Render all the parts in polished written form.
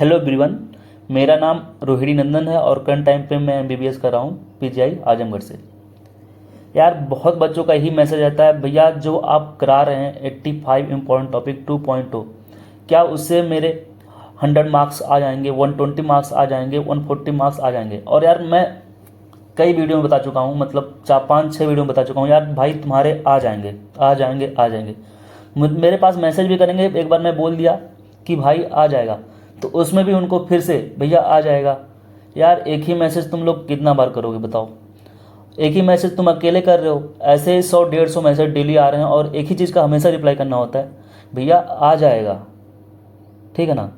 Hello everyone. मेरा नाम रोहिणी नंदन है और करंट टाइम पे मैं एमबीबीएस कर रहा हूँ पीजीआई आजमगढ़ से। यार बहुत बच्चों का यही मैसेज आता है, भैया जो आप करा रहे हैं 85 इम्पॉर्टेंट टॉपिक 2.0, क्या उससे मेरे 100 मार्क्स आ जाएंगे, 120 मार्क्स आ जाएंगे, 140 मार्क्स आ जाएंगे। और यार मैं कई वीडियो में बता चुका हूँ, मतलब 4-5-6 वीडियो में बता चुका हूँ यार, भाई तुम्हारे आ जाएंगे आ जाएंगे आ जाएंगे। मेरे पास मैसेज भी करेंगे, एक बार मैं बोल दिया कि भाई आ जाएगा तो उसमें भी उनको फिर से भैया आ जाएगा। यार एक ही मैसेज तुम लोग कितना बार करोगे बताओ? एक ही मैसेज तुम अकेले कर रहे हो, ऐसे 100-150 मैसेज डेली आ रहे हैं और एक ही चीज़ का हमेशा रिप्लाई करना होता है, भैया आ जाएगा। ठीक है ना?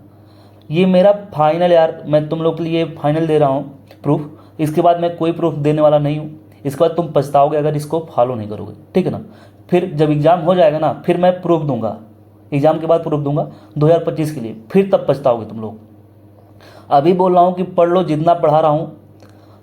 ये मेरा फाइनल, यार मैं तुम लोग के लिए फाइनल दे रहा हूँ प्रूफ। इसके बाद मैं कोई प्रूफ देने वाला नहीं हूँ। इसके बाद तुम पछताओगे अगर इसको फॉलो नहीं करोगे। ठीक है ना? फिर जब एग्ज़ाम हो जाएगा ना, फिर मैं प्रूफ दूंगा, एग्ज़ाम के बाद प्रूफ दूंगा 2025 के लिए, फिर तब पछताओगे तुम लोग। अभी बोल रहा हूँ कि पढ़ लो, जितना पढ़ा रहा हूँ,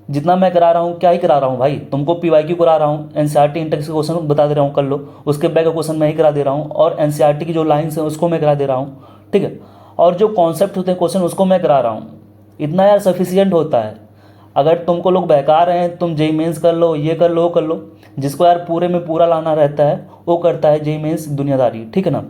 जितना मैं करा रहा हूँ, क्या ही करा रहा हूँ भाई। तुमको पीवाईक्यू करा रहा हूँ, एनसीईआरटी इंटेक्स के क्वेश्चन बता दे रहा हूँ, कर लो। उसके बैक का क्वेश्चन मैं ही करा दे रहा हूँ और एनसीईआरटी की जो लाइन्स हैं उसको मैं करा दे रहा हूँ। ठीक है? और जो कॉन्सेप्ट होते हैं क्वेश्चन उसको मैं करा रहा हूँ। इतना यार सफिशियंट होता है। अगर तुमको लोग बहका रहे हैं, तुम जेई मेंस कर लो, ये कर लो, वो कर लो, जिसको यार पूरे में पूरा लाना रहता है वो करता है जेई मेंस दुनियादारी। ठीक है ना?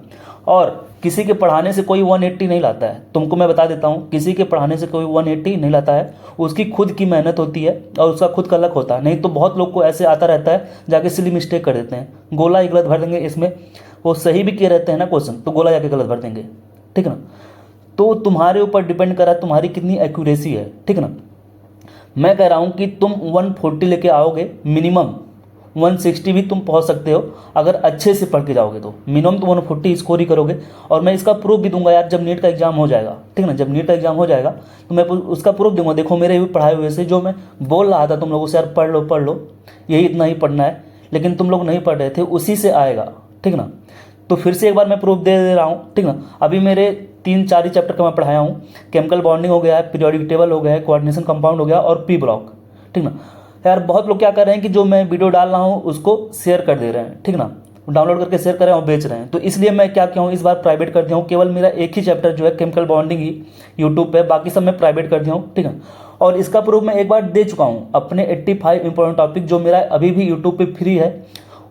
और किसी के पढ़ाने से कोई 180 नहीं लाता है, तुमको मैं बता देता हूँ, किसी के पढ़ाने से कोई 180 नहीं लाता है। उसकी खुद की मेहनत होती है और उसका खुद का लक होता है। नहीं तो बहुत लोग को ऐसे आता रहता है, जाके सिली मिस्टेक कर देते हैं, गोला ही गलत भर देंगे। इसमें वो सही भी किए रहते हैं ना क्वेश्चन, तो गोला जाके गलत भर देंगे। ठीक है ना? तो तुम्हारे ऊपर डिपेंड करा तुम्हारी कितनी एक्यूरेसी है। ठीक है ना? मैं कह रहा हूँ कि तुम 140 लेके आओगे, मिनिमम 160 भी तुम पहुँच सकते हो अगर अच्छे से पढ़ के जाओगे तो। मिनिमम तो 140 स्कोर ही करोगे। और मैं इसका प्रूफ भी दूंगा यार, जब नीट का एग्जाम हो जाएगा। ठीक है ना? जब नीट का एग्जाम हो जाएगा तो मैं उसका प्रूफ दूंगा। देखो मेरे भी पढ़ाए हुए से जो मैं बोल रहा था तुम लोगों से, यार पढ़ लो पढ़ लो, यही इतना ही पढ़ना है, लेकिन तुम लोग नहीं पढ़ रहे थे, उसी से आएगा। ठीक है ना? तो फिर से एक बार मैं प्रूफ दे रहा हूँ। ठीक ना? अभी मेरे 3-4 ही चैप्टर का मैं पढ़ाया हूँ। केमिकल बॉन्डिंग हो गया है, पीरियोडिक टेबल हो गया है, कोऑर्डिनेशन कंपाउंड हो गया और पी ब्लॉक। ठीक ना? यार बहुत लोग क्या कर रहे हैं कि जो मैं वीडियो डाल रहा हूँ उसको शेयर कर दे रहे हैं। ठीक ना? डाउनलोड करके शेयर कर रहे हैं और बेच रहे हैं। तो इसलिए मैं क्या किया हूँ, इस बार प्राइवेट कर दिया हूँ। केवल मेरा एक ही चैप्टर जो है केमिकल बॉन्डिंग ही यूट्यूब पे, बाकी सब मैं प्राइवेट कर दिया हूँ। ठीक है? और इसका प्रूफ मैं एक बार दे चुका हूँ। अपने 85 इंपॉर्टेंट टॉपिक जो मेरा अभी भी यूट्यूब पे फ्री है,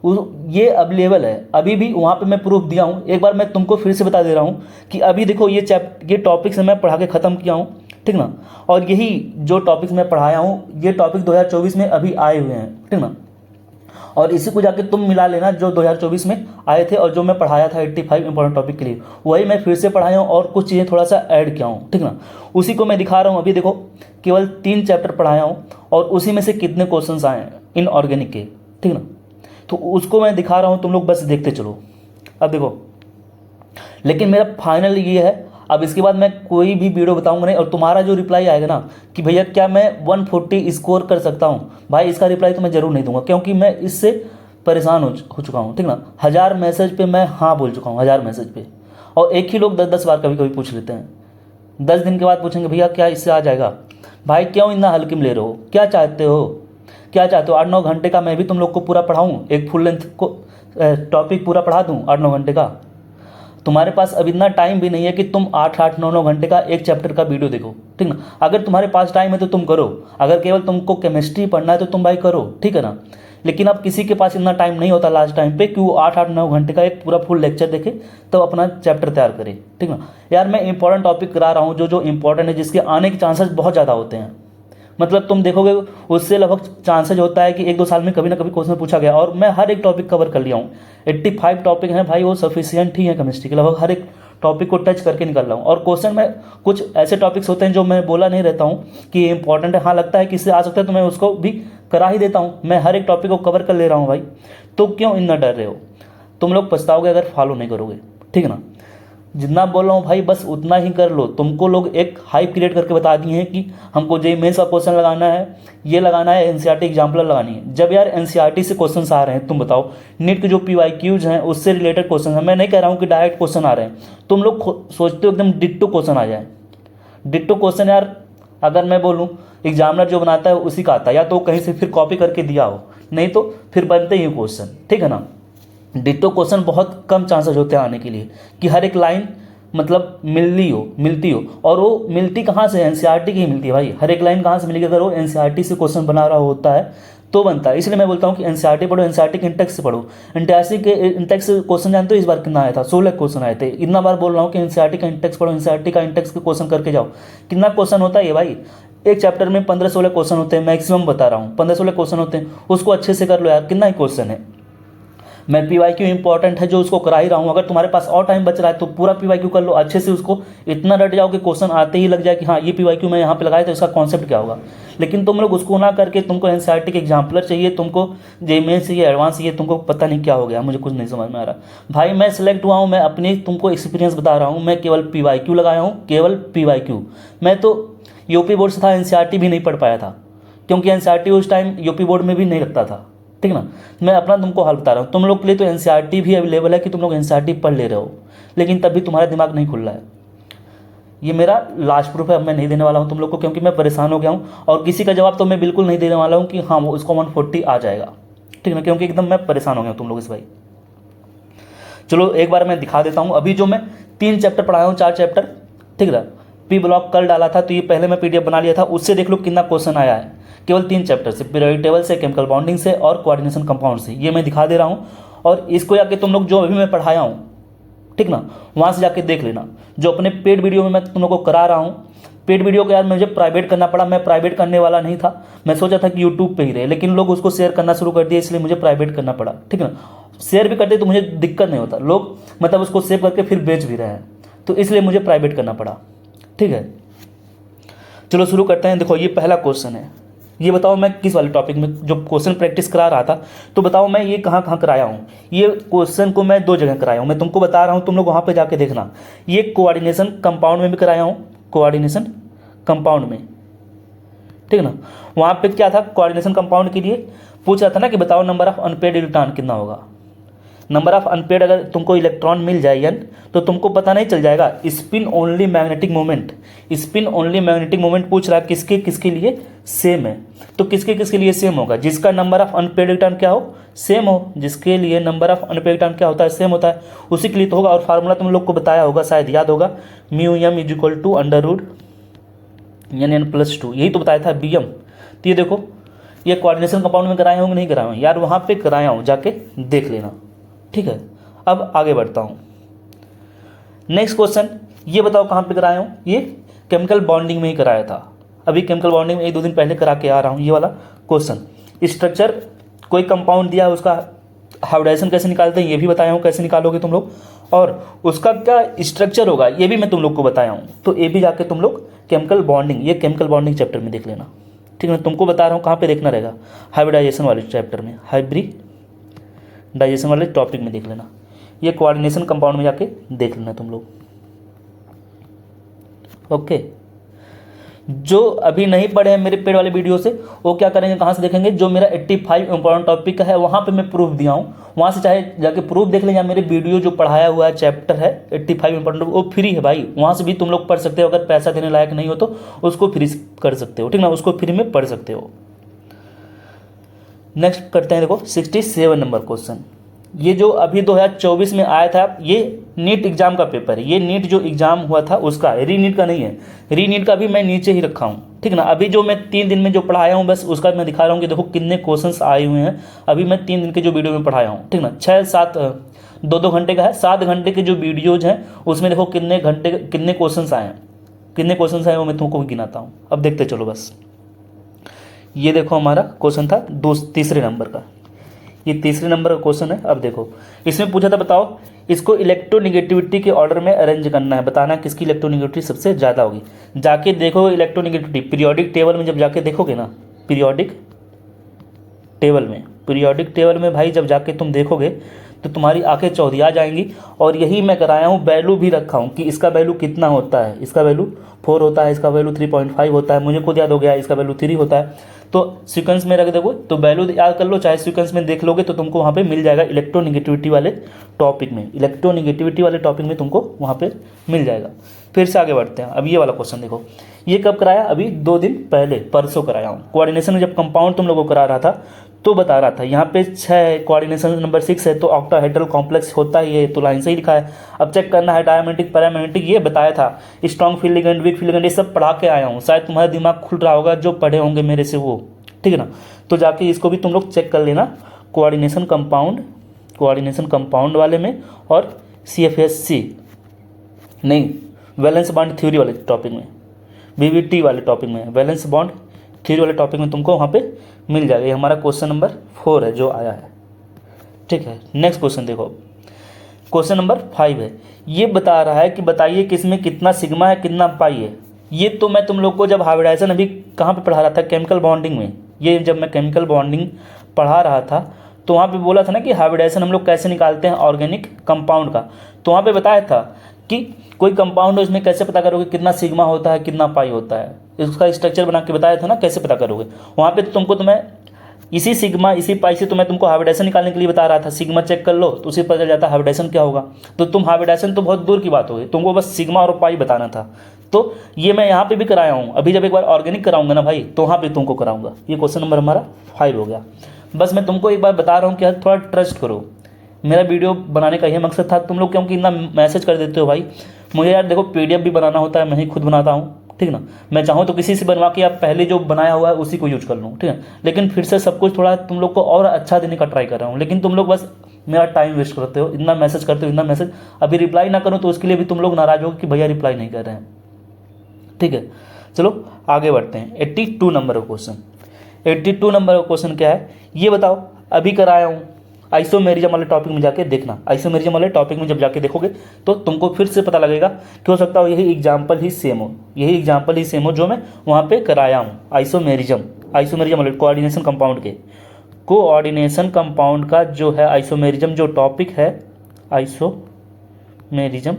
ये अवेलेबल है अभी भी, वहाँ पे मैं प्रूफ दिया हूँ। एक बार मैं तुमको फिर से बता दे रहा हूँ कि अभी देखो ये टॉपिक्स मैं पढ़ा के ख़त्म किया हूँ। ठीक ना? और यही जो टॉपिक्स मैं पढ़ाया हूँ, ये टॉपिक 2024 में अभी आए हुए हैं। ठीक ना? और इसी को जाके तुम मिला लेना, जो 2024 में आए थे और जो मैं पढ़ाया था 85 इंपॉर्टेंट टॉपिक के लिए, वही मैं फिर से पढ़ाया हूँ और कुछ चीज़ें थोड़ा सा ऐड किया हूँ। ठीक ना? उसी को मैं दिखा रहा हूँ। अभी देखो केवल 3 चैप्टर पढ़ाया हूँ और उसी में से कितने क्वेश्चन आए हैं इनऑर्गेनिक के। ठीक ना? तो उसको मैं दिखा रहा हूँ, तुम लोग बस देखते चलो। अब देखो, लेकिन मेरा फाइनल ये है, अब इसके बाद मैं कोई भी वीडियो बताऊंगा नहीं। और तुम्हारा जो रिप्लाई आएगा ना कि भैया क्या मैं 140 स्कोर कर सकता हूँ, भाई इसका रिप्लाई तो मैं ज़रूर नहीं दूंगा, क्योंकि मैं इससे परेशान हो चुका हूँ। ठीक ना? 1000 मैसेज पे मैं हाँ बोल चुका हूँ, 1000 मैसेज पे। और एक ही लोग 10-10 बार कभी कभी पूछ लेते हैं। 10 दिन के बाद पूछेंगे भैया क्या इससे आ जाएगा? भाई क्यों इतना हल्के में ले रहे हो? क्या चाहते हो? क्या चाहते हो 8-9 घंटे का मैं भी तुम लोग को पूरा पढ़ाऊँ, एक फुल लेंथ को टॉपिक पूरा पढ़ा दूँ 8-9 घंटे का? तुम्हारे पास अब इतना टाइम भी नहीं है कि तुम 8-8, 9-9 घंटे का एक चैप्टर का वीडियो देखो। ठीक ना? अगर तुम्हारे पास टाइम है तो तुम करो, अगर केवल तुमको केमिस्ट्री पढ़ना है तो तुम भाई करो। ठीक है ना? लेकिन अब किसी के पास इतना टाइम नहीं होता लास्ट टाइम पे कि वो 8-8, 9 घंटे का एक पूरा फुल लेक्चर देखे तो अपना चैप्टर तैयार करे। ठीक ना? यार मैं इंपॉर्टेंट टॉपिक करा रहा हूँ जो जो इंपॉर्टेंट है, जिसके आने के चांसेस बहुत ज़्यादा होते हैं। मतलब तुम देखोगे उससे लगभग चांसेज होता है कि 1-2 साल में कभी ना कभी क्वेश्चन पूछा गया। और मैं हर एक टॉपिक कवर कर लिया हूँ। 85 टॉपिक हैं भाई, वो सफिशियंट ही है केमिस्ट्री के, लगभग हर एक टॉपिक को टच करके निकल रहा हूँ। और क्वेश्चन में कुछ ऐसे टॉपिक्स होते हैं जो मैं बोला नहीं रहता हूँ कि ये इंपॉर्टेंट है, हाँ लगता है कि इससे आ सकता है तो मैं उसको भी करा ही देता हूँ। मैं हर एक टॉपिक को कवर कर ले रहा हूँ भाई। तो क्यों इतना डर रहे हो? तुम लोग पछताओगे अगर फॉलो नहीं करोगे। ठीक है ना? जितना बोल रहा हूँ भाई बस उतना ही कर लो। तुमको लोग एक हाइप क्रिएट करके बता दिए हैं कि हमको जेईई मेंस का क्वेश्चन लगाना है, ये लगाना है, एनसीईआरटी एग्जाम्पल लगानी है। जब यार एनसीईआरटी से क्वेश्चन आ रहे हैं, तुम बताओ नीट के जो पीवाईक्यूज हैं उससे रिलेटेड क्वेश्चन है। मैं नहीं कह रहा हूँ कि डायरेक्ट क्वेश्चन आ रहे हैं, तुम लोग सोचते हो एकदम डिट्टो क्वेश्चन आ जाए। डिट्टो क्वेश्चन यार अगर मैं बोलूँ एग्जामिनर जो बनाता है उसी का आता है, या तो कहीं से फिर कॉपी करके दिया हो, नहीं तो फिर बनते ही क्वेश्चन। ठीक है ना? डिट्टो क्वेश्चन बहुत कम चांसेस होते हैं आने के लिए, कि हर एक लाइन मतलब मिलती हो, और वो मिलती कहाँ से, एनसीईआरटी की ही मिलती है भाई। हर एक लाइन कहाँ से मिलेगी, अगर वो एनसीईआरटी से क्वेश्चन बना रहा होता है तो बनता है। इसलिए मैं बोलता हूँ कि एनसीईआरटी पढ़ो, एनसीईआरटी के इंटेक्स से पढ़ो। एनटीआरसी के इंटेक्स से क्वेश्चन जानते हो इस बार कितना आया था, 16 क्वेश्चन आए थे। इतना बार बोल रहा हूँ कि एनसीईआरटी का इंटेक्स पढ़ो, एनसीईआरटी का इंटेक्स के क्वेश्चन करके जाओ। कितना क्वेश्चन होता है ये भाई, एक चैप्टर में 15-16 क्वेश्चन होते हैं, मैक्सिमम बता रहा हूँ 15-16 क्वेश्चन होते हैं। उसको अच्छे से कर लो यार, कितना ही क्वेश्चन है। मैं पीवाईक्यू इंपॉर्टेंट है जो उसको करा ही रहा हूँ, अगर तुम्हारे पास और टाइम बच रहा है तो पूरा पीवाईक्यू कर लो अच्छे से, उसको इतना रट जाओ कि क्वेश्चन आते ही लग जाए कि हाँ ये पीवाईक्यू मैं यहाँ पे लगाया तो इसका कॉन्सेप्ट क्या होगा। लेकिन तुम लोग उसको ना करके तुमको एनसीईआरटी के एग्जाम्पलर चाहिए, तुमको जेईई चाहिए, एडवांस चाहिए, तुमको पता नहीं क्या हो गया, मुझे कुछ नहीं समझ में आ रहा भाई। मैं सिलेक्ट हुआ हूँ, मैं अपनी तुमको एक्सपीरियंस बता रहा हूँ, मैं केवल पीवाईक्यू लगाया हूँ, केवल पीवाईक्यू। मैं तो यूपी बोर्ड से था, एनसीईआरटी भी नहीं पढ़ पाया था, क्योंकि एनसीईआरटी उस टाइम यूपी बोर्ड में भी नहीं लगता था, ठीक ना। मैं अपना तुमको हाल बता रहा हूँ। तुम लोग के लिए तो एनसीईआरटी भी अवेलेबल है कि तुम लोग एनसीईआरटी पढ़ ले रहे हो, लेकिन तब भी तुम्हारा दिमाग नहीं खुल रहा है। ये मेरा लास्ट प्रूफ है, अब मैं नहीं देने वाला हूँ तुम लोग को, क्योंकि मैं परेशान हो गया हूँ। और किसी का जवाब तो मैं बिल्कुल नहीं देने वाला हूँ कि हाँ वो उसको 140 आ जाएगा, ठीक ना, क्योंकि एकदम मैं परेशान हो गया हूँ तुम लोग इस भाई। चलो एक बार मैं दिखा देता हूँ। अभी जो मैं 3 चैप्टर पढ़ाया हूँ, 4 चैप्टर, ठीक है। पी ब्लॉक कल डाला था तो ये पहले मैं पीडीएफ बना लिया था, उससे देख लो कितना क्वेश्चन आया है, केवल 3 चैप्टर से, पीरियोडिक टेबल से, केमिकल बॉन्डिंग से और कोऑर्डिनेशन कंपाउंड से। ये मैं दिखा दे रहा हूँ, और इसको जाके तुम लोग जो अभी मैं पढ़ाया हूँ, ठीक ना, वहाँ से जाके देख लेना। जो अपने पेड वीडियो में मैं तुम लोग को करा रहा हूँ, पेड वीडियो को यार मुझे प्राइवेट करना पड़ा। मैं प्राइवेट करने वाला नहीं था, मैं सोचा था कि यूट्यूब पे ही रहे, लेकिन लोग उसको शेयर करना शुरू कर दिए, इसलिए मुझे प्राइवेट करना पड़ा, ठीक है ना। शेयर भी करते तो मुझे दिक्कत नहीं होता, लोग मतलब उसको सेव करके फिर बेच भी रहे हैं, तो इसलिए मुझे प्राइवेट करना पड़ा, ठीक है। चलो शुरू करते हैं। देखो ये पहला क्वेश्चन है, ये बताओ मैं किस वाले टॉपिक में जो क्वेश्चन प्रैक्टिस करा रहा था, तो बताओ मैं ये कहाँ कहाँ कराया हूँ। ये क्वेश्चन को मैं 2 जगह कराया हूँ, मैं तुमको बता रहा हूँ, तुम लोग वहाँ पे जाके देखना। ये कोऑर्डिनेशन कंपाउंड में भी कराया हूँ, कोऑर्डिनेशन कंपाउंड में, ठीक है ना। वहाँ पे क्या था, कोऑर्डिनेशन कंपाउंड के लिए पूछ रहा था ना कि बताओ नंबर ऑफ अनपेड इलेक्ट्रॉन कितना होगा। नंबर ऑफ अनपेड अगर तुमको इलेक्ट्रॉन मिल जाए यानी, तो तुमको पता नहीं चल जाएगा। Spin only magnetic moment, spin only magnetic moment पूछ रहा है, किसके किसके लिए सेम है, तो किसके किसके लिए सेम होगा, जिसका नंबर ऑफ अनपेड इलेक्ट्रॉन क्या हो, सेम हो, जिसके लिए नंबर ऑफ अनपेड इलेक्ट्रॉन क्या होता है, सेम होता है, उसी के लिए तो होगा। और फार्मूला तुम लोग को बताया होगा, शायद याद होगा, mu M is equal to under root n+2, यही तो बताया था bm। तो ये देखो, ये कोऑर्डिनेशन कंपाउंड में कराया हूँ कि नहीं कराया हूँ यार, वहाँ पे कराया हूँ, जाके देख लेना, ठीक है। अब आगे बढ़ता हूँ। नेक्स्ट क्वेश्चन, ये बताओ कहाँ पे कराया हूँ, ये केमिकल बॉन्डिंग में ही कराया था। अभी केमिकल बॉन्डिंग में 1-2 दिन पहले करा के आ रहा हूँ। ये वाला क्वेश्चन, स्ट्रक्चर, कोई कंपाउंड दिया है, उसका हाइब्रिडाइजेशन कैसे निकालते हैं ये भी बताया हूँ, कैसे निकालोगे तुम लोग, और उसका क्या स्ट्रक्चर होगा ये भी मैं तुम लोग को बताया हूँ। तो ये भी जाके तुम लोग केमिकल बॉन्डिंग, ये केमिकल बॉन्डिंग चैप्टर में देख लेना, ठीक है। तुमको बता रहा हूँ कहाँ पे देखना रहेगा, हाइब्रिडाइजेशन वाले चैप्टर में, हाइब्रिडाइजेशन वाले टॉपिक में देख लेना। ये कोऑर्डिनेशन कंपाउंड में जाके देख लेना तुम लोग, ओके। जो अभी नहीं पढ़े हैं मेरे पेड वाले वीडियो से, वो क्या करेंगे, कहाँ से देखेंगे, जो मेरा 85 इंपॉर्टेंट टॉपिक का है वहाँ पे मैं प्रूफ दिया हूँ, वहाँ से चाहे जाके प्रूफ देख लें, या मेरे वीडियो जो पढ़ाया हुआ है चैप्टर है 85 इंपॉर्टेंट, वो फ्री है भाई, वहाँ से भी तुम लोग पढ़ सकते हो। अगर पैसा देने लायक नहीं हो तो उसको फ्री कर सकते हो, ठीक ना, उसको फ्री में पढ़ सकते हो। नेक्स्ट करते हैं, देखो 67 नंबर क्वेश्चन। ये जो अभी 2024 में आया था, ये नीट एग्जाम का पेपर है, ये नीट जो एग्जाम हुआ था उसका, री नीट का नहीं है। री नीट का भी मैं नीचे ही रखा हूँ, ठीक ना। अभी जो मैं 3 दिन में जो पढ़ाया हूँ बस उसका मैं दिखा रहा हूँ कि देखो कितने क्वेश्चंस आए हुए हैं। अभी मैं 3 दिन के जो वीडियो में पढ़ाया हूँ, ठीक ना, 6-7 2-2 घंटे का है, 7 घंटे के जो वीडियोज हैं उसमें देखो कितने घंटे कितने क्वेश्चन आए हैं, कितने क्वेश्चन आए वो मैं तुमको गिनाता हूँ। अब देखते चलो बस। ये देखो हमारा क्वेश्चन था 3 नंबर का, ये 3 नंबर का क्वेश्चन है। अब देखो इसमें पूछा था, बताओ इसको इलेक्ट्रोनेगेटिविटी के ऑर्डर में अरेंज करना है, बताना किसकी इलेक्ट्रोनेगेटिविटी सबसे ज़्यादा होगी। जाके देखो इलेक्ट्रोनेगेटिविटी पीरियोडिक टेबल में, जब जाके देखोगे ना पीरियोडिक टेबल में भाई, जब जाके तुम देखोगे तो तुम्हारी आंखें चौधिया जाएंगी। और यही मैं कराया हूँ, वैल्यू भी रखा हूँ कि इसका वैल्यू कितना होता है, इसका वैल्यू 4 होता है, इसका वैल्यू 3.5 होता है, मुझे खुद याद हो गया इसका वैल्यू 3 होता है। तो सीक्वेंस में रख दोगे तो वैल्यू याद कर लो, चाहे सीक्वेंस में देख लोगे तो तुमको वहाँ पे मिल जाएगा। इलेक्ट्रोनेगेटिविटी वाले टॉपिक में तुमको वहाँ पे मिल जाएगा। फिर से आगे बढ़ते हैं। अब ये वाला क्वेश्चन देखो, ये कब कराया, अभी 2 दिन पहले, परसों कराया हूँ। कोऑर्डिनेशन में जब कंपाउंड तुम लोगों को करा रहा था तो बता रहा था यहाँ पे 6 है, कोऑर्डिनेशन नंबर 6 है, तो ऑक्टाहेड्रल कॉम्प्लेक्स होता ही है, तो लाइन से ही लिखा है। अब चेक करना है डायमैग्नेटिक पैरामैग्नेटिक, ये बताया था। Strong field ligand, weak field ligand, ये सब पढ़ा के आया हूँ, शायद तुम्हारा दिमाग खुल रहा होगा जो पढ़े होंगे मेरे से वो, ठीक है ना। तो जाके इसको भी तुम लोग चेक कर लेना, कोऑर्डिनेशन कंपाउंड वाले में, और CFSC नहीं, वैलेंस बॉन्ड थ्योरी वाले टॉपिक में, BBT वाले टॉपिक में, वैलेंस बॉन्ड थ्योरी वाले टॉपिक में तुमको वहाँ पे मिल जाएगा। ये हमारा क्वेश्चन नंबर 4 है जो आया है, ठीक है। नेक्स्ट क्वेश्चन देखो, क्वेश्चन नंबर 5 है। ये बता रहा है कि बताइए कि इसमें कितना सिग्मा है, कितना पाई है। ये तो मैं तुम लोग को जब हाइब्रिडाइजेशन अभी कहाँ पे पढ़ा रहा था, केमिकल बॉन्डिंग में। ये जब मैं केमिकल बॉन्डिंग पढ़ा रहा था तो वहाँ पे बोला था ना कि हाइब्रिडाइजेशन हम लोग कैसे निकालते हैं ऑर्गेनिक कंपाउंड का। तो वहाँ पे बताया था कि कोई कंपाउंड हो, इसमें कैसे पता करोगे कितना सिग्मा होता है, कितना पाई होता है, इसका स्ट्रक्चर बना के बताया था ना कैसे पता करोगे। वहाँ पे तुमको तुम्हें इसी सिग्मा इसी पाई से तो मैं तुमको हाइब्रिडाइजेशन निकालने के लिए बता रहा था। सिग्मा चेक कर लो तो उसी पता चल जाता है हाइब्रिडाइजेशन क्या होगा। तो तुम हाइब्रिडाइजेशन तो बहुत दूर की बात होगी, तुमको बस सिग्मा और पाई बताना था। तो ये मैं यहाँ पे भी कराया हूँ। अभी जब एक बार ऑर्गेनिक कराऊंगा ना भाई, तो वहाँ पे तुमको कराऊंगा। ये क्वेश्चन नंबर हमारा 5 हो गया। बस मैं तुमको एक बार बता रहा हूँ कि यार थोड़ा ट्रस्ट करो। मेरा वीडियो बनाने का यही मकसद था। तुम लोग क्योंकि इतना मैसेज कर देते हो भाई, मुझे यार देखो PDF भी बनाना होता है, मैं ही खुद बनाता हूँ, ठीक ना। मैं चाहूँ तो किसी से बनवा के आप पहले जो बनाया हुआ है उसी को यूज कर लूँ, ठीक है। लेकिन फिर से सब कुछ थोड़ा तुम लोग को और अच्छा देने का ट्राई कर रहा हूँ, लेकिन तुम लोग बस मेरा टाइम वेस्ट करते हो, इतना मैसेज करते हो, इतना मैसेज। अभी रिप्लाई ना करूँ तो उसके लिए भी तुम लोग नाराज हो कि भैया रिप्लाई नहीं कर रहे हैं, ठीक है। चलो आगे बढ़ते हैं। 82 नंबर का क्वेश्चन। 82 नंबर का क्वेश्चन क्या है ये बताओ। अभी कराया हूँ, आइसोमेरिज्म वाले टॉपिक में जाके देखना। आइसोमेरिज्म वाले टॉपिक में जब जाके देखोगे तो तुमको फिर से पता लगेगा कि हो सकता हो यही एग्जाम्पल ही सेम हो, जो मैं वहाँ पे कराया हूँ। आइसोमेरिज्म वाले कोऑर्डिनेशन कंपाउंड के, कोऑर्डिनेशन कंपाउंड का जो है आइसोमेरिज्म जो टॉपिक है, आइसोमेरिज्म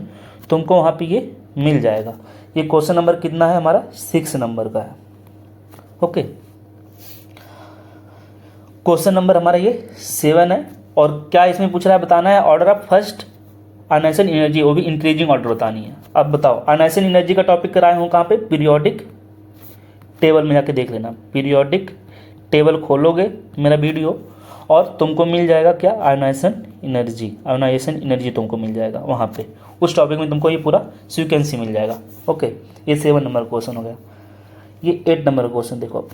तुमको वहाँ पे ये मिल जाएगा। ये क्वेश्चन नंबर कितना है हमारा, 6 नंबर का है, ओके। क्वेश्चन नंबर हमारा ये 7 है। और क्या इसमें पूछ रहा है, बताना है order of first ionisation energy, वो भी इंक्रीजिंग ऑर्डर बतानी है। अब बताओ, आयनाइजेशन एनर्जी का टॉपिक कराया हूँ कहाँ पे, पीरियोडिक टेबल में जाके देख लेना। पीरियोडिक टेबल खोलोगे मेरा वीडियो और तुमको मिल जाएगा क्या, आयनाइजेशन एनर्जी तुमको मिल जाएगा वहाँ पे। उस टॉपिक में तुमको ये पूरा सीक्वेंस मिल जाएगा, ओके। ये 7 नंबर क्वेश्चन हो गया। ये 8 नंबर क्वेश्चन देखो,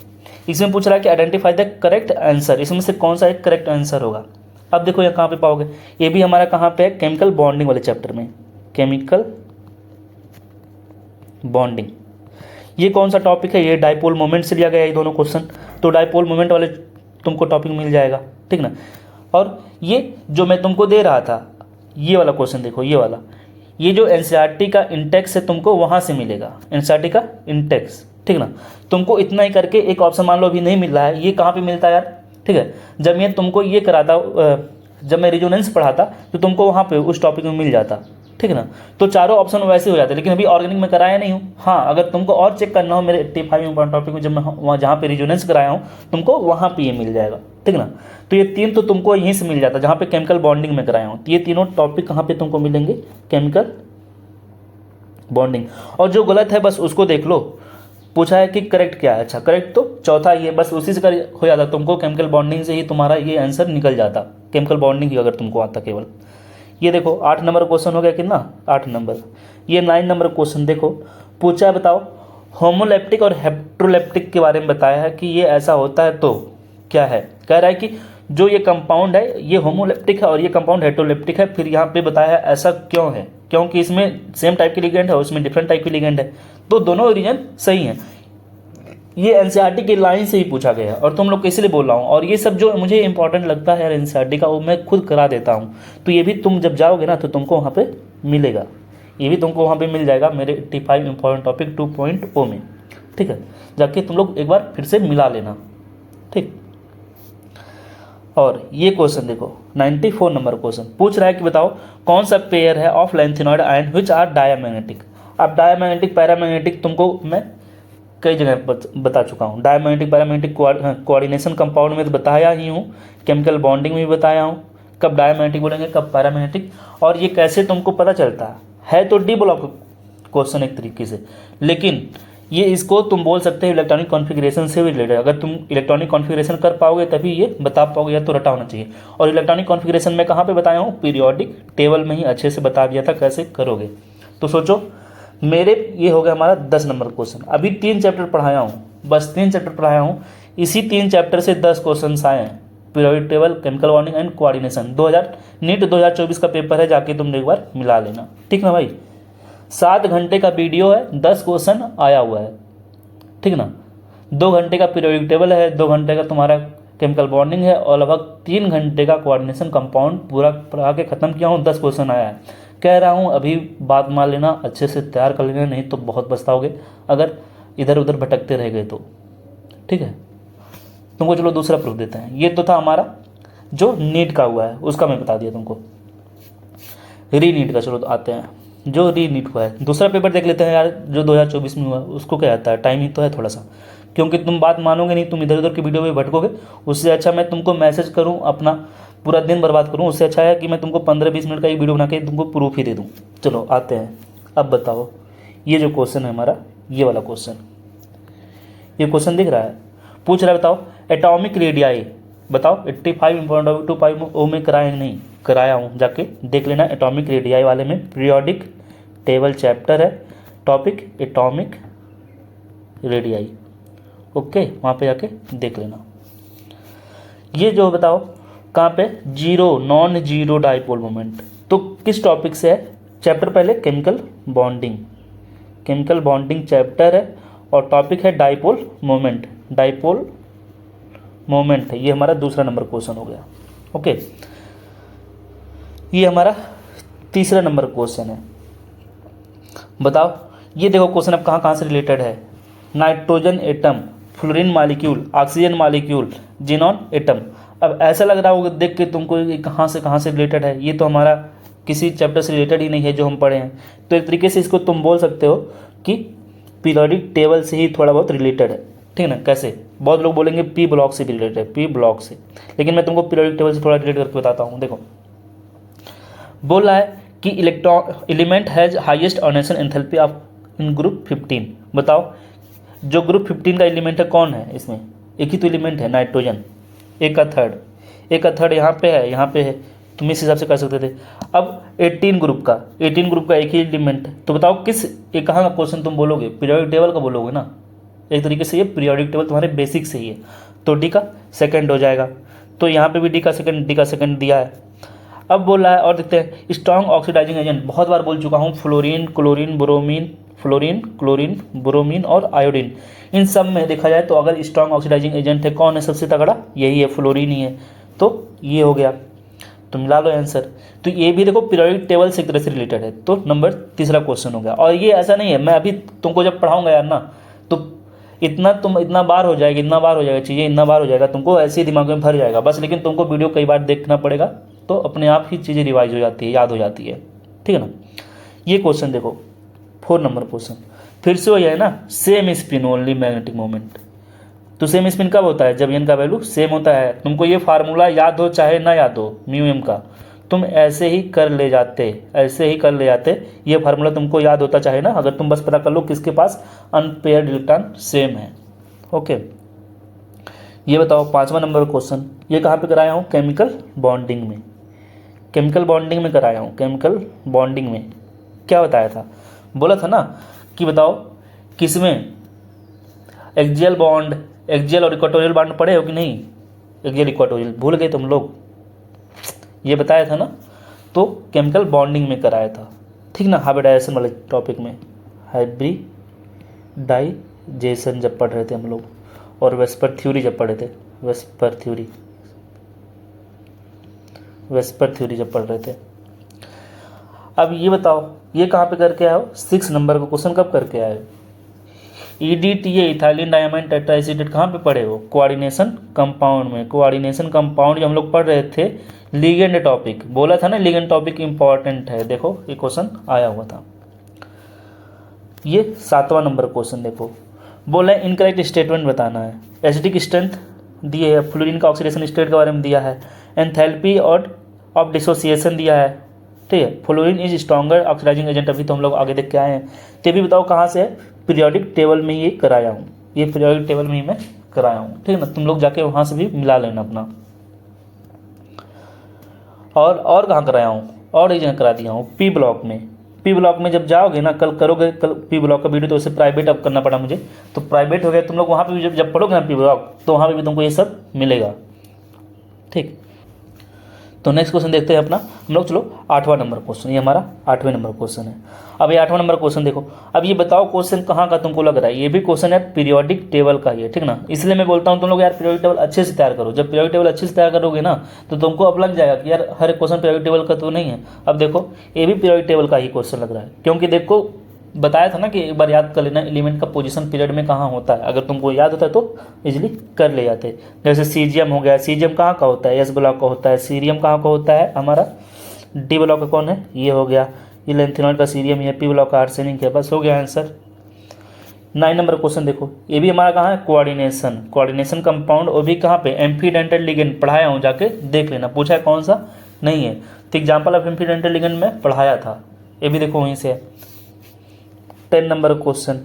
इसमें पूछ रहा है कि आइडेंटिफाई द करेक्ट आंसर, इसमें से कौन सा एक करेक्ट आंसर होगा। अब देखो ये कहाँ पे पाओगे, ये भी हमारा कहाँ पे है, केमिकल बॉन्डिंग वाले चैप्टर में। केमिकल बॉन्डिंग ये कौन सा टॉपिक है, ये डाइपोल मोमेंट से लिया गया ये दोनों क्वेश्चन। तो डाइपोल मोमेंट वाले तुमको टॉपिक मिल जाएगा, ठीक ना। और ये जो मैं तुमको दे रहा था ये वाला क्वेश्चन देखो, ये वाला, ये जो NCERT का इंटेक्स है तुमको वहाँ से मिलेगा, NCERT का इंटेक्स, ठीक ना। तुमको इतना ही करके एक ऑप्शन मान लो अभी नहीं मिल रहा है, ये कहाँ पे मिलता है यार, ठीक है। जब मैं तुमको ये कराता, जब मैं रेजोनेंस पढ़ाता तो तुमको वहाँ पे उस टॉपिक में मिल जाता, ठीक है ना। तो चारों ऑप्शन वैसे हो जाते, लेकिन अभी ऑर्गेनिक में कराया नहीं हूँ। हाँ, अगर तुमको और चेक करना हो मेरे 85 टॉपिक में, जब मैं वहाँ जहाँ पे रेजोनेंस कराया हूँ तुमको वहाँ पे ये मिल जाएगा, ठीक ना। तो ये 3 तो तुमको यहीं से मिल जाता जहाँ पे केमिकल बॉन्डिंग में कराया हूँ। तो ये तीनों टॉपिक कहाँ पे तुमको मिलेंगे, केमिकल बॉन्डिंग। और जो गलत है बस उसको देख लो, पूछा है कि करेक्ट क्या है। अच्छा, करेक्ट तो चौथा ही है, बस उसी से हो जाता तुमको, केमिकल बॉन्डिंग से ही तुम्हारा ये आंसर निकल जाता, केमिकल बॉन्डिंग ही अगर तुमको आता केवल। ये देखो 8 नंबर क्वेश्चन हो गया कितना, 8 नंबर। ये 9 नंबर क्वेश्चन देखो, पूछा है बताओ होमोलेप्टिक और हेप्टोलेप्टिक के बारे में बताया है कि ये ऐसा होता है तो क्या है। कह रहा है कि जो ये कंपाउंड है ये होमोलेप्टिक है और ये कंपाउंड हेटेरोलेप्टिक है। फिर यहाँ पे बताया है ऐसा क्यों है, क्योंकि इसमें सेम टाइप की लिगेंड है, उसमें डिफरेंट टाइप की लिगेंड है, तो दोनों रीजन सही हैं। ये NCERT की लाइन से ही पूछा गया है और तुम लोग को इसलिए बोल रहा हूँ। और ये सब जो मुझे इंपॉर्टेंट लगता है यार NCERT का, वो मैं खुद करा देता हूँ। तो ये भी तुम जब जाओगे ना तो तुमको वहाँ पे मिलेगा, ये भी तुमको वहाँ पे मिल जाएगा मेरे 85 इंपॉर्टेंट टॉपिक 2.0 में, ठीक है। जाके तुम लोग एक बार फिर से मिला लेना, ठीक। और ये क्वेश्चन देखो 94 नंबर क्वेश्चन, पूछ रहा है कि बताओ कौन सा पेयर है of lanthanoid ion which are diamagnetic. अब डायमैग्नेटिक पैरामैग्नेटिक तुमको मैं कई जगह बता चुका हूँ। डायमैग्नेटिक पैरामैग्नेटिक कोऑर्डिनेशन कंपाउंड में तो बताया ही हूँ, केमिकल बॉन्डिंग में भी बताया हूँ, कब डायमैग्नेटिक बोलेंगे कब पैरामैग्नेटिक। और ये कैसे तुमको पता चलता है तो डी ब्लॉक क्वेश्चन एक तरीके से, लेकिन ये इसको तुम बोल सकते हो इलेक्ट्रॉनिक कॉन्फ़िगरेशन से भी रिलेटेड। अगर तुम इलेक्ट्रॉनिक कॉन्फ़िगरेशन कर पाओगे तभी ये बता पाओगे, या तो रटा होना चाहिए। और इलेक्ट्रॉनिक कॉन्फ़िगरेशन में कहाँ पे बताया हूँ, पीरियोडिक टेबल में ही अच्छे से बता दिया था कैसे करोगे। तो सोचो मेरे ये हो गया हमारा 10 नंबर क्वेश्चन। अभी 3 चैप्टर पढ़ाया हूँ, बस 3 चैप्टर पढ़ाया हूँ, इसी 3 चैप्टर से 10 क्वेश्चन आए हैं। Periodic table, chemical bonding and coordination, 2024 का पेपर है, जाके तुम एक बार मिला लेना, ठीक ना भाई। 7 घंटे का वीडियो है, 10 क्वेश्चन आया हुआ है, ठीक ना। 2 घंटे का पीरियोडिक टेबल है, 2 घंटे का तुम्हारा केमिकल बॉन्डिंग है, और लगभग 3 घंटे का कोऑर्डिनेशन कंपाउंड पूरा पढ़ा के ख़त्म किया हूँ। 10 क्वेश्चन आया है। कह रहा हूँ अभी बात मान लेना, अच्छे से तैयार कर लेना, नहीं तो बहुत पछताओगे अगर इधर उधर भटकते रह गए तो, ठीक है। तुमको चलो दूसरा प्रूफ देते हैं। ये तो था हमारा जो नीट का हुआ है, उसका मैं बता दिया तुमको। री नीट का चलो आते हैं, जो री नीट हुआ है। दूसरा पेपर देख लेते हैं यार, जो 2024 में हुआ, उसको क्या आता है, टाइम ही तो है थोड़ा सा, क्योंकि तुम बात मानोगे नहीं, तुम इधर उधर की वीडियो में भटकोगे। उससे अच्छा मैं तुमको मैसेज करूँ, अपना पूरा दिन बर्बाद करूँ, उससे अच्छा है कि मैं तुमको 15-20 मिनट का एक वीडियो बना के तुमको प्रूफ ही दे दूँ। चलो आते हैं, अब बताओ ये जो क्वेश्चन है हमारा, ये वाला क्वेश्चन, ये क्वेश्चन दिख रहा है, पूछ रहा है बताओ एटॉमिक रेडियाई, बताओ 85 इंपॉर्टेंट 2 में कराया नहीं, कराया हूँ, जाके देख लेना। एटॉमिक रेडियाई वाले में पीरियोडिक टेबल चैप्टर है, टॉपिक एटॉमिक रेडियाई, ओके, वहाँ पे जाके देख लेना। ये जो बताओ कहाँ पे, zero non zero dipole moment, तो किस टॉपिक से है चैप्टर, पहले chemical bonding, chemical bonding chapter है, और टॉपिक है डाइपोल मोमेंट, डाइपोल मोमेंट है। ये हमारा दूसरा नंबर क्वेश्चन हो गया, ओके। ये हमारा तीसरा नंबर क्वेश्चन है। बताओ ये देखो क्वेश्चन अब कहाँ कहाँ से रिलेटेड है, nitrogen atom, fluorine molecule, oxygen molecule, xenon atom. अब ऐसा लग रहा होगा देख के तुमको ये कहाँ से रिलेटेड है, ये तो हमारा किसी चैप्टर से रिलेटेड ही नहीं है जो हम पढ़े हैं। तो एक तरीके से इसको तुम बोल सकते हो कि पीरियोडिक टेबल से ही थोड़ा बहुत रिलेटेड है, ठीक ना। कैसे, बहुत लोग बोलेंगे पी ब्लॉक से भी रिलेटेड है, पी ब्लॉक से, लेकिन मैं तुमको पीरियोडिक टेबल से थोड़ा रिलेट करके बताता हूँ। देखो बोल रहा है कि element has highest ordination enthalpy of in group 15। बताओ जो ग्रुप 15 का एलिमेंट है कौन है, इसमें एक ही तो एलिमेंट है, नाइट्रोजन, एक का थर्ड यहाँ पे है, यहाँ पे है, तुम इस हिसाब से कर सकते थे। अब 18 ग्रुप का एक ही एलिमेंट है, तो बताओ किस, ये कहाँ का क्वेश्चन तुम बोलोगे, पीरियोडिक टेबल का बोलोगे ना। एक तरीके से ये पीरियोडिक टेबल तुम्हारे बेसिक से ही है, तो डी का सेकंड हो जाएगा। तो यहाँ पे भी डी का सेकंड दिया है। अब बोल रहा है और देखते हैं, स्ट्रॉन्ग ऑक्सीडाइजिंग एजेंट, बहुत बार बोल चुका हूँ, फ्लोरीन क्लोरीन ब्रोमीन और आयोडीन, इन सब में देखा जाए तो अगर स्ट्रॉन्ग ऑक्सीडाइजिंग एजेंट है, कौन है सबसे तगड़ा, यही है, फ्लोरीन ही है। तो ये हो गया, तो मिला लो आंसर। तो ये भी देखो पीरियोडिक टेबल से एक तरह से रिलेटेड है, तो नंबर तीसरा क्वेश्चन हो गया। और ये ऐसा नहीं है, मैं अभी तुमको जब पढ़ाऊंगा यार ना, तो इतना बार हो जाएगा, इतना बार हो जाएगा, तुमको ऐसे ही दिमाग में भर जाएगा बस। लेकिन तुमको वीडियो कई बार देखना पड़ेगा, तो अपने आप ही चीज़ें रिवाइज हो जाती है, याद हो जाती है, ठीक है ना। ये क्वेश्चन देखो 4 नंबर क्वेश्चन, फिर से वही है ना, same spin only magnetic moment. तो सेम स्पिन कब होता है, जब एन का वैल्यू सेम होता है। तुमको ये फार्मूला याद हो चाहे ना याद हो, म्यू एम का, तुम ऐसे ही कर ले जाते, ये फार्मूला तुमको याद होता चाहे ना, अगर तुम बस पता कर लो किसके पास अनपेयर्ड इलेक्ट्रॉन सेम है, ओके। ये बताओ 5वां नंबर क्वेश्चन, ये कहाँ पे कराया हूँ, केमिकल बॉन्डिंग में कराया हूँ। केमिकल बॉन्डिंग में क्या बताया था, बोला था ना कि बताओ किसमें एक्सियल और इक्वेटोरियल बॉन्ड पढ़े हो कि नहीं, एक्सियल इक्वेटोरियल भूल गए तुम लोग, ये बताया था ना। तो केमिकल बॉन्डिंग में कराया था, ठीक ना, हाइब्रिडाइजेशन वाले टॉपिक में, हाइब्रिडाइजेशन जब पढ़ रहे थे हम लोग, और वेस्पर थ्योरी जब पढ़े थे, वेस्पर थ्योरी जब पढ़ रहे थे। अब ये बताओ ये कहाँ पे करके आए हो, 6 नंबर का क्वेश्चन कब करके आए हो, EDTA इथाइलिन डायमंड टेट्राएसिटेट कहाँ पे पढ़े हो, कोऑर्डिनेशन कंपाउंड में। कोऑर्डिनेशन कंपाउंड जो हम लोग पढ़ रहे थे, लिगेंड टॉपिक, बोला था ना लिगेंड टॉपिक इंपॉर्टेंट है, देखो ये क्वेश्चन आया हुआ था। ये 7वां नंबर क्वेश्चन देखो, बोला है इनकरेक्ट स्टेटमेंट बताना है। एसिडिक स्ट्रेंथ दिए है, फ्लोरीन का ऑक्सीडेशन स्टेट के बारे में दिया है, एंथैल्पी और ऑफ डिसोसिएशन दिया है, ठीक है। Fluorine is stronger oxidising agent, अभी तो हम लोग आगे देख के आए हैं। तो ये भी बताओ कहाँ से है, पीरियोडिक टेबल में ये कराया हूँ, ये पीरियोडिक टेबल में ही मैं कराया हूँ, ठीक है ना। तुम लोग जाके वहाँ से भी मिला लेना अपना। और कहाँ कराया हूँ, और एक जगह करा दिया हूँ, पी ब्लॉक में। पी ब्लॉक में जब जाओगे ना, कल करोगे, कल पी ब्लॉक का वीडियो, तो उसे प्राइवेट अब करना पड़ा मुझे, तो प्राइवेट हो गया। तुम लोग वहाँ पे भी जब पढ़ोगे ना पी ब्लॉक, तो वहाँ पे भी तुमको ये सब मिलेगा, ठीक। तो नेक्स्ट क्वेश्चन देखते हैं अपना हम लोग। चलो 8वां नंबर क्वेश्चन, ये हमारा 8वें नंबर क्वेश्चन है। अब ये 8वां नंबर क्वेश्चन देखो। अब ये बताओ क्वेश्चन कहाँ का तुमको लग रहा है, ये भी क्वेश्चन है पीरियोडिक टेबल का ही है, ठीक ना। इसलिए मैं बोलता हूँ तुम लोग यार पीरियोडिक टेबल अच्छे से तैयार करो। जब पीरियोडिक टेबल अच्छे से तैयार करोगे ना, तो तुमको अब लग जाएगा कि यार हर क्वेश्चन पीरियोडिक टेबल का तो नहीं है। अब देखो ये भी पीरियोडिक टेबल का ही क्वेश्चन लग रहा है, क्योंकि देखो बताया था ना कि एक बार याद कर लेना एलिमेंट का पोजीशन पीरियड में कहाँ होता है। अगर तुमको याद होता है तो इजीली कर ले जाते। जैसे सीजियम हो गया, सीजियम कहाँ का होता है, एस ब्लॉक का होता है। सीरियम कहाँ का होता है हमारा, डी ब्लॉक का कौन है, ये हो गया। ये लेंथेनॉइड का सीरियम है, पी ब्लॉक का आर्सेनिक है। बस हो गया आंसर। 9 नंबर क्वेश्चन देखो, ये भी हमारा कहाँ है, कोऑर्डिनेशन। कोऑर्डिनेशन कंपाउंड, वो भी कहाँ पे, एम्फीडेंटल लिगेंड। पढ़ाया हूँ, जाके देख लेना। पूछा है कौन सा, नहीं है तो एग्जाम्पल ऑफ एम्फीडेंटल लिगेंड में पढ़ाया था, ये भी देखो वहीं से है। 10 नंबर क्वेश्चन,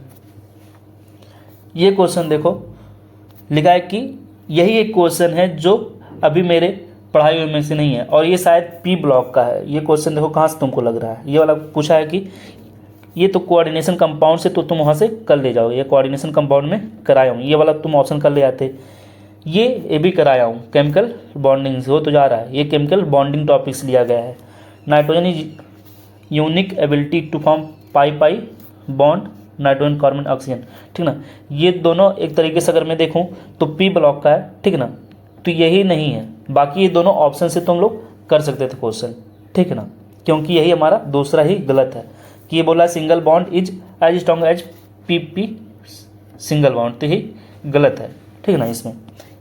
ये क्वेश्चन देखो लिखा है कि यही एक क्वेश्चन है जो अभी मेरे पढ़ाई हुए में से नहीं है, और ये शायद पी ब्लॉक का है। ये क्वेश्चन देखो कहाँ से तुमको लग रहा है, ये वाला पूछा है कि ये तो कोऑर्डिनेशन कंपाउंड से, तो तुम वहाँ से कर ले जाओ। ये कोऑर्डिनेशन कंपाउंड में कराया हूँ, ये वाला तुम ऑप्शन कर ले जाते। ये भी कराया हूँ, केमिकल बॉन्डिंग से हो तो जा रहा है, ये केमिकल बॉन्डिंग टॉपिक्स लिया गया है। Nitrogen is unique ability to form pi pi bond nitrogen carbon oxygen, ठीक ना। ये दोनों एक तरीके से अगर मैं देखूं तो पी ब्लॉक का है, ठीक ना। तो यही नहीं है, बाकी ये दोनों ऑप्शन से तुम लोग कर सकते थे क्वेश्चन, ठीक है ना। क्योंकि यही हमारा दूसरा ही गलत है कि ये बोला single bond is as strong as P P single bond, तो यही गलत है, ठीक ना। इसमें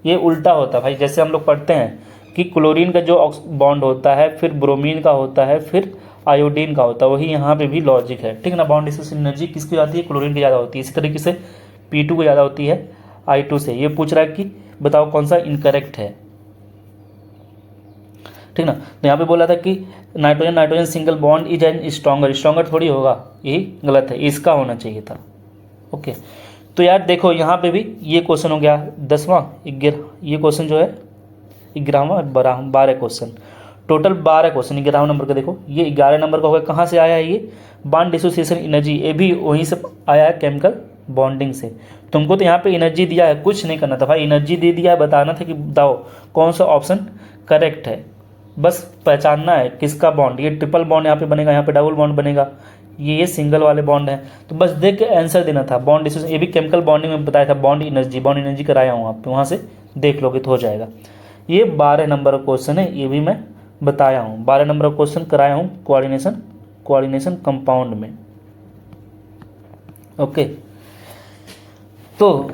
ये उल्टा होता है भाई, जैसे हम लोग पढ़ते हैं कि क्लोरीन का जो बॉन्ड होता है, फिर ब्रोमीन का होता है, फिर आयोडीन का होता है, वही यहाँ पे भी लॉजिक है, ठीक ना। बॉन्ड डिस्ट्रीब्यूशन एनर्जी किसकी जाती है, क्लोरीन की ज़्यादा होती है। इसी तरीके से P2 को ज़्यादा होती है I2 से। ये पूछ रहा है कि बताओ कौन सा इनकरेक्ट है, ठीक ना। तो यहाँ पे बोला था कि nitrogen single bond is an stronger, stronger थोड़ी होगा, यही गलत है, इसका होना चाहिए था। ओके, तो यार देखो यहाँ पे भी ये क्वेश्चन हो गया 10वां। ये क्वेश्चन जो है 11वां 12 क्वेश्चन, टोटल 12 क्वेश्चन 11 नंबर का। देखो ये 11 नंबर का होगा, कहाँ से आया है ये, बॉन्ड डिसोसिएशन एनर्जी, ये भी वहीं से आया है, केमिकल बॉन्डिंग से। तुमको तो यहाँ पे एनर्जी दिया है, कुछ नहीं करना था भाई, एनर्जी दे दिया है, बताना था कि बताओ कौन सा ऑप्शन करेक्ट है। बस पहचानना है किसका बॉन्ड, ये ट्रिपल बॉन्ड यहाँ पे बनेगा, यहाँ पे डबल बॉन्ड बनेगा, ये सिंगल वाले बॉन्ड है। तो बस देख के आंसर देना था। बॉन्ड डिसोसिएशन, ये भी केमिकल बॉन्डिंग में बताया था, बॉन्ड एनर्जी कराया हूँ आप, वहाँ से देख लोगे तो हो जाएगा। ये 12 नंबर क्वेश्चन है, ये भी मैं बताया हूँ। 12 नंबर क्वेश्चन कराया हूँ कोऑर्डिनेशन कंपाउंड में। ओके, तो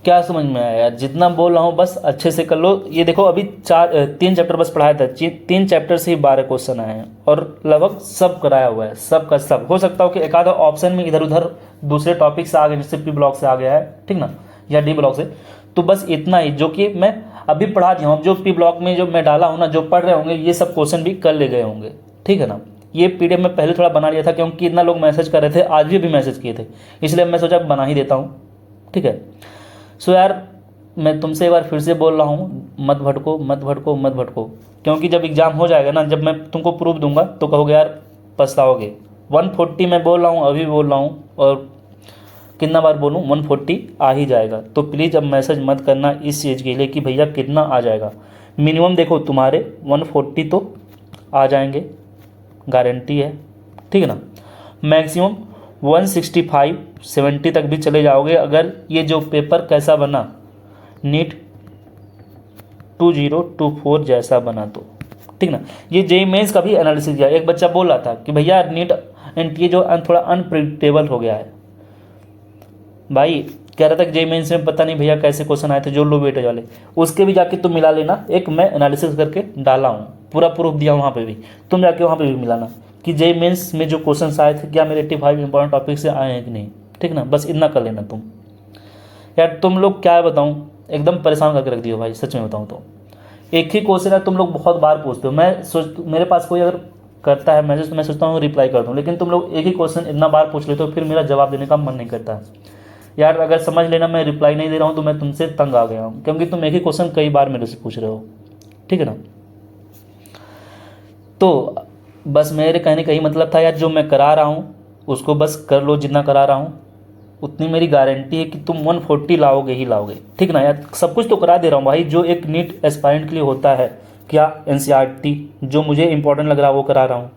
क्या समझ में आया यार, जितना बोल रहा हूँ बस अच्छे से कर लो। ये देखो अभी 3 चैप्टर बस पढ़ाया था, 3 चैप्टर से ही 12 क्वेश्चन आए हैं, और लगभग सब कराया हुआ है, सब का सब। हो सकता हो कि एक आधा ऑप्शन में इधर उधर दूसरे टॉपिक से आ गए, जैसे पी ब्लॉक से आ गया है, ठीक ना, या डी ब्लॉक से। तो बस इतना ही जो कि मैं अभी पढ़ा दिया हूँ। जो पी ब्लॉक में जो मैं डाला हूँ ना, जो पढ़ रहे होंगे ये सब क्वेश्चन भी कर ले गए होंगे, ठीक है ना। ये PDF में पहले थोड़ा बना लिया था, क्योंकि इतना लोग मैसेज कर रहे थे, आज भी मैसेज किए थे, इसलिए मैं सोचा बना ही देता हूँ, ठीक है। सो यार मैं तुमसे एक बार फिर से बोल रहा हूँ, मत भटको, क्योंकि जब एग्ज़ाम हो जाएगा ना, जब मैं तुमको प्रूफ दूंगा तो कहोगे यार पछताओगे। 140 मैं बोल रहा हूँ, अभी बोल रहा हूँ, और कितना बार बोलूँ, 140 आ ही जाएगा। तो प्लीज़ अब मैसेज मत करना इस चीज़ के लिए कि भैया कितना आ जाएगा। मिनिमम देखो तुम्हारे 140 तो आ जाएंगे, गारंटी है, ठीक है ना। मैक्सिमम 165 70 तक भी चले जाओगे, अगर ये जो पेपर कैसा बना, नीट 2024 जैसा बना तो, ठीक ना। ये जेईई मेंस का भी एनालिसिस किया। एक बच्चा बोल रहा था कि भैया नीट एनटीए जो थोड़ा अनप्रिडिक्टेबल हो गया है। भाई कह रहा था कि जेईई मेंस में पता नहीं भैया कैसे क्वेश्चन आए थे, जो लो वेटेज वाले, उसके भी जाके तुम मिला लेना। एक मैं एनालिसिस करके डाला हूँ, पूरा प्रूफ दिया वहाँ पे भी, तुम जाके वहाँ पे भी मिलाना कि जेईई मेंस में जो क्वेश्चन आए थे क्या मेरे 85 इंपॉर्टेंट टॉपिक से आए हैं कि नहीं, ठीक ना। बस इतना कर लेना तुम। यार तुम लोग क्या बताऊँ, एकदम परेशान करके रख दियो भाई, सच में बताऊँ तो। एक ही क्वेश्चन है, तुम लोग बहुत बार पूछते हो। मैं सोच मेरे पास कोई अगर करता है मैसेज तो मैं सोचता हूँ रिप्लाई कर दूँ, लेकिन तुम लोग एक ही क्वेश्चन इतना बार पूछ लेते हो, फिर मेरा जवाब देने का मन नहीं करता है। यार अगर समझ लेना मैं रिप्लाई नहीं दे रहा हूँ तो मैं तुमसे तंग आ गया हूँ, क्योंकि तुम एक ही क्वेश्चन कई बार मेरे से पूछ रहे हो, ठीक है ना। तो बस मेरे कहने का ही मतलब था यार, जो मैं करा रहा हूँ उसको बस कर लो, जितना करा रहा हूँ उतनी मेरी गारंटी है कि तुम 140 लाओगे ही लाओगे, ठीक ना यार। सब कुछ तो करा दे रहा हूँ भाई, जो एक नीट एस्पायरेंट के लिए होता है, क्या NCERT जो मुझे इंपॉर्टेंट लग रहा है वो करा रहा हूँ,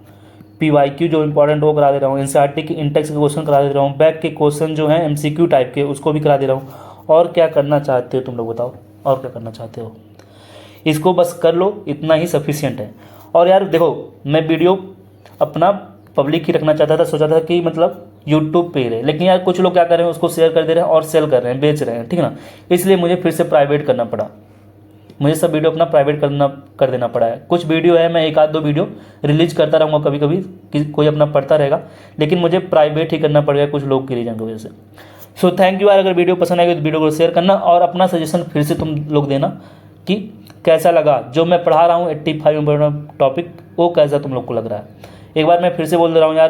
PYQ जो इंपॉर्टेंट वो करा दे रहा हूँ, NCERT के इंटेक्स के क्वेश्चन करा दे रहा हूँ, बैक के क्वेश्चन जो हैं MCQ टाइप के उसको भी करा दे रहा हूँ। और क्या करना चाहते हो तुम लोग बताओ, और क्या करना चाहते हो? इसको बस कर लो, इतना ही सफिशियंट है। और यार देखो, मैं वीडियो अपना पब्लिक ही रखना चाहता था, सोचा था कि मतलब यूट्यूब पे ही रहे, लेकिन यार कुछ लोग क्या कर रहे हैं उसको शेयर कर दे रहे हैं और सेल कर रहे हैं, बेच रहे हैं, ठीक है ना। इसलिए मुझे फिर से प्राइवेट करना पड़ा, मुझे सब वीडियो अपना प्राइवेट कर देना पड़ा है। कुछ वीडियो है मैं एक आध दो वीडियो रिलीज करता रहूँगा कभी कभी कि कोई अपना पढ़ता रहेगा, लेकिन मुझे प्राइवेट ही करना पड़ेगा कुछ लोग के रीजन की वजह से। सो थैंक यू यार, अगर वीडियो पसंद आएगी तो वीडियो को शेयर करना और अपना सजेशन फिर से तुम लोग देना कि कैसा लगा जो मैं पढ़ा रहा हूँ 85 टॉपिक, वो कैसा तुम लोग को लग रहा है। एक बार मैं फिर से बोल दे रहा हूँ यार,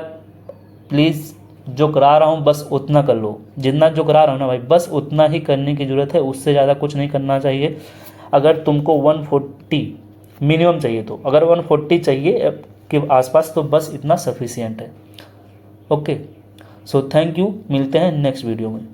प्लीज़ जो करा रहा हूँ बस उतना कर लो, जितना जो करा रहा हूँ ना भाई बस उतना ही करने की ज़रूरत है, उससे ज़्यादा कुछ नहीं करना चाहिए। अगर तुमको 140 मिनिमम चाहिए, तो अगर 140 चाहिए के आसपास तो बस इतना सफिशियंट है। ओके, सो थैंक यू, मिलते हैं नेक्स्ट वीडियो में।